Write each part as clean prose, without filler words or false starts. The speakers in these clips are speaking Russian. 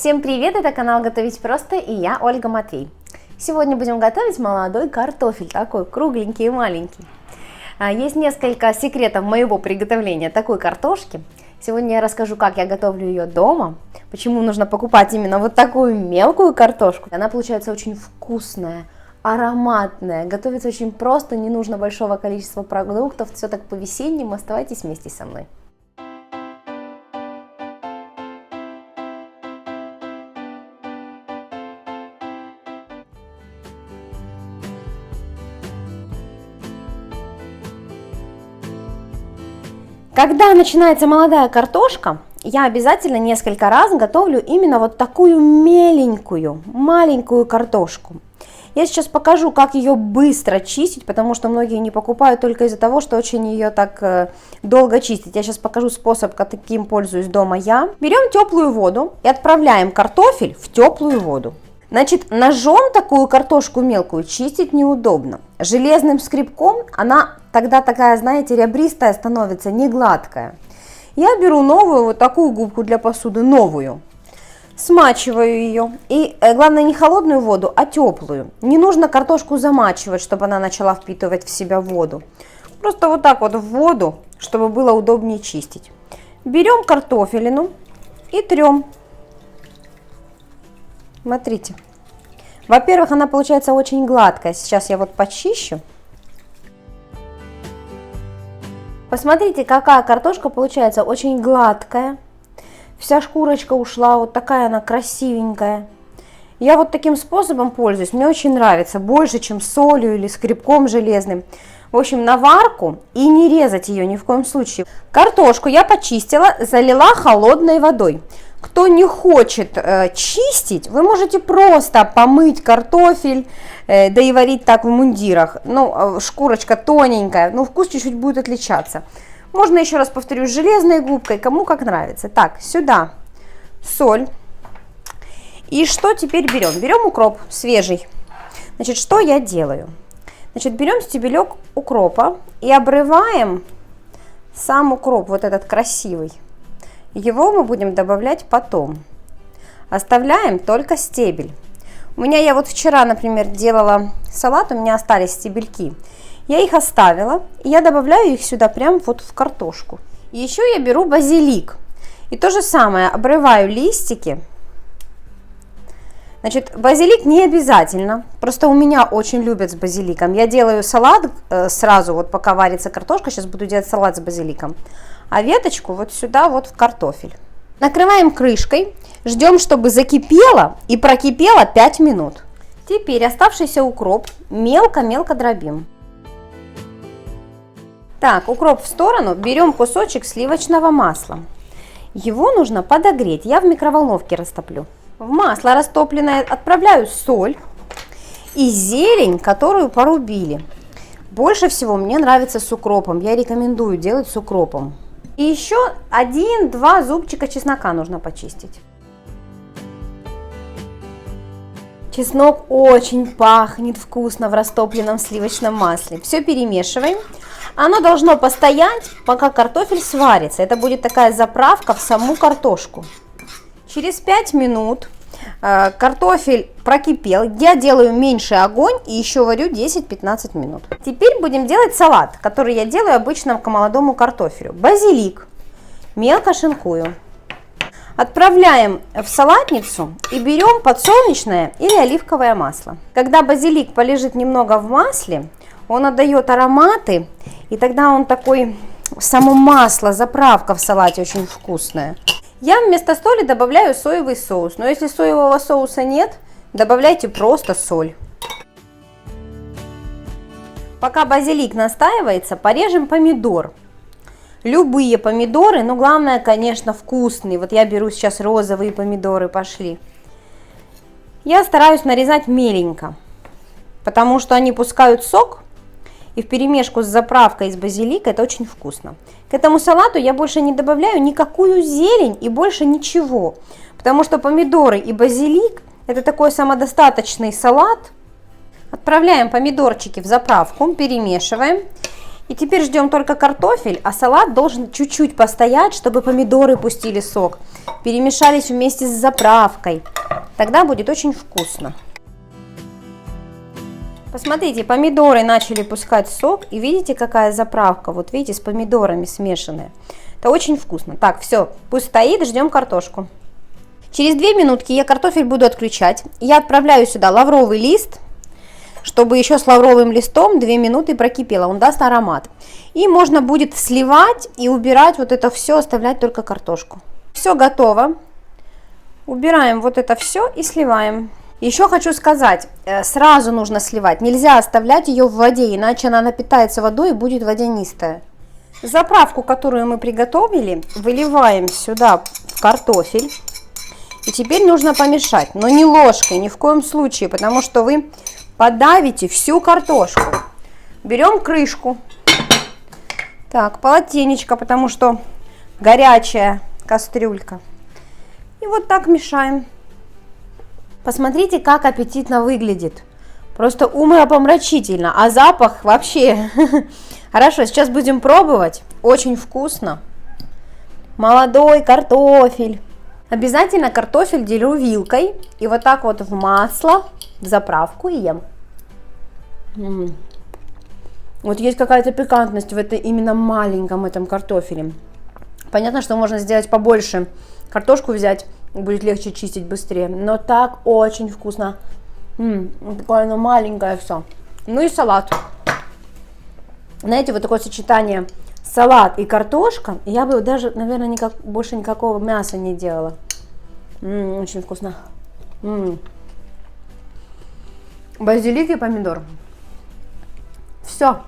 Всем привет, это канал Готовить Просто и я, Ольга Матвей. Сегодня будем готовить молодой картофель, такой кругленький и маленький. Есть несколько секретов моего приготовления такой картошки. Сегодня я расскажу, как я готовлю ее дома, почему нужно покупать именно вот такую мелкую картошку. Она получается очень вкусная, ароматная, готовится очень просто, не нужно большого количества продуктов, все так по-весеннему. Оставайтесь вместе со мной. Когда начинается молодая картошка, я обязательно несколько раз готовлю именно вот такую меленькую, маленькую картошку. Я сейчас покажу, как ее быстро чистить, потому что многие не покупают только из-за того, что очень ее так долго чистить. Я сейчас покажу способ, каким пользуюсь дома я. Берем теплую воду и отправляем картофель в теплую воду. Значит, ножом такую картошку мелкую чистить неудобно. Железным скребком она тогда такая, знаете, ребристая становится, не гладкая. Я беру новую вот такую губку для посуды, новую. Смачиваю ее. И главное не холодную воду, а теплую. Не нужно картошку замачивать, чтобы она начала впитывать в себя воду. Просто вот так вот в воду, чтобы было удобнее чистить. Берем картофелину и трем. Смотрите. Во-первых, она получается очень гладкая. Сейчас я вот почищу. Посмотрите, какая картошка получается очень гладкая. Вся шкурочка ушла, вот такая она красивенькая. Я вот таким способом пользуюсь, мне очень нравится, больше, чем солью или скребком железным. В общем, на варку и не резать ее ни в коем случае. Картошку я почистила, залила холодной водой. Кто не хочет чистить, вы можете просто помыть картофель, да и варить так в мундирах. Ну, шкурочка тоненькая, но вкус чуть-чуть будет отличаться. Можно, еще раз повторю, с железной губкой, кому как нравится. Так, сюда соль. И что теперь берем? Берем укроп свежий. Значит, что я делаю? Значит, берем стебелек укропа и обрываем сам укроп, вот этот красивый. Его мы будем добавлять потом. Оставляем только стебель. Я вот вчера, например, делала салат, у меня остались стебельки. Я их оставила, и я добавляю их сюда прям вот в картошку. И еще я беру базилик. И то же самое, обрываю листики. Значит, базилик не обязательно, просто у меня очень любят с базиликом. Я делаю салат сразу, вот пока варится картошка, сейчас буду делать салат с базиликом. А веточку вот сюда вот в картофель. Накрываем крышкой, ждем, чтобы закипело и прокипело 5 минут. Теперь оставшийся укроп мелко-мелко дробим. Так, укроп в сторону, берем кусочек сливочного масла. Его нужно подогреть, я в микроволновке растоплю. В масло растопленное отправляю соль и зелень, которую порубили. Больше всего мне нравится с укропом, я рекомендую делать с укропом. И еще 1-2 зубчика чеснока нужно почистить. Чеснок очень пахнет вкусно в растопленном сливочном масле. Все перемешиваем. Оно должно постоять, пока картофель сварится. Это будет такая заправка в саму картошку. Через 5 минут картофель прокипел. Я делаю меньший огонь и еще варю 10-15 минут. Теперь будем делать салат, который я делаю обычно к молодому картофелю. Базилик мелко шинкую. Отправляем в салатницу и берем подсолнечное или оливковое масло. Когда базилик полежит немного в масле, он отдает ароматы, и тогда он такой, само масло, заправка в салате очень вкусная. Я вместо соли добавляю соевый соус, но если соевого соуса нет, добавляйте просто соль. Пока базилик настаивается, порежем помидор. Любые помидоры, но главное, конечно, вкусные. Вот я беру сейчас розовые помидоры, пошли. Я стараюсь нарезать меленько, потому что они пускают сок, и вперемешку с заправкой из базилика это очень вкусно. К этому салату я больше не добавляю никакую зелень и больше ничего, потому что помидоры и базилик это такой самодостаточный салат. Отправляем помидорчики в заправку, перемешиваем. И теперь ждем только картофель, а салат должен чуть-чуть постоять, чтобы помидоры пустили сок. перемешались вместе с заправкой. Тогда будет очень вкусно. Посмотрите, помидоры начали пускать сок, и видите, какая заправка, вот видите, с помидорами смешанная. Это очень вкусно. Так, все, пусть стоит, ждем картошку. Через 2 минутки я картофель буду отключать. Я отправляю сюда лавровый лист, чтобы еще с лавровым листом 2 минуты прокипело, он даст аромат. И можно будет сливать и убирать вот это все, оставлять только картошку. Все готово. Убираем вот это все и сливаем. Еще хочу сказать, сразу нужно сливать, нельзя оставлять ее в воде, иначе она напитается водой и будет водянистая. Заправку, которую мы приготовили, выливаем сюда в картофель. И теперь нужно помешать, но не ложкой, ни в коем случае, потому что вы подавите всю картошку. Берем крышку. Так, полотенечко, потому что горячая кастрюлька. И вот так мешаем. Посмотрите, как аппетитно выглядит. Просто умопомрачительно. А запах вообще. Хорошо, сейчас будем пробовать. Очень вкусно. Молодой картофель. Обязательно картофель делю вилкой. И вот так вот в масло, в заправку и ем. Вот есть какая-то пикантность в этой именно маленьком этом картофеле. Понятно, что можно сделать побольше. Картошку взять. Будет легче чистить быстрее. Но так очень вкусно. Такое оно маленькое все. Ну и салат. Знаете, вот такое сочетание салат и картошка. Я бы даже, наверное, больше никакого мяса не делала. Очень вкусно. Базилик и помидор. Все.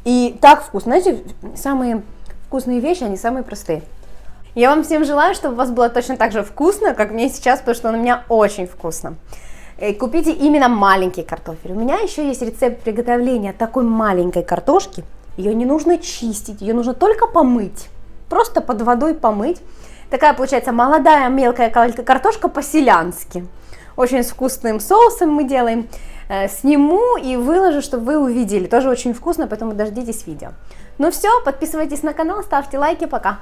И так вкусно. Знаете, самые вкусные вещи, они самые простые. Я вам всем желаю, чтобы у вас было точно так же вкусно, как мне сейчас, потому что он у меня очень вкусно. Купите именно маленький картофель. У меня еще есть рецепт приготовления такой маленькой картошки. Ее не нужно чистить, ее нужно только помыть. Просто под водой помыть. Такая получается молодая мелкая картошка по-селянски. Очень с вкусным соусом мы делаем. Сниму и выложу, чтобы вы увидели. Тоже очень вкусно, поэтому дождитесь видео. Ну все, подписывайтесь на канал, ставьте лайки, пока.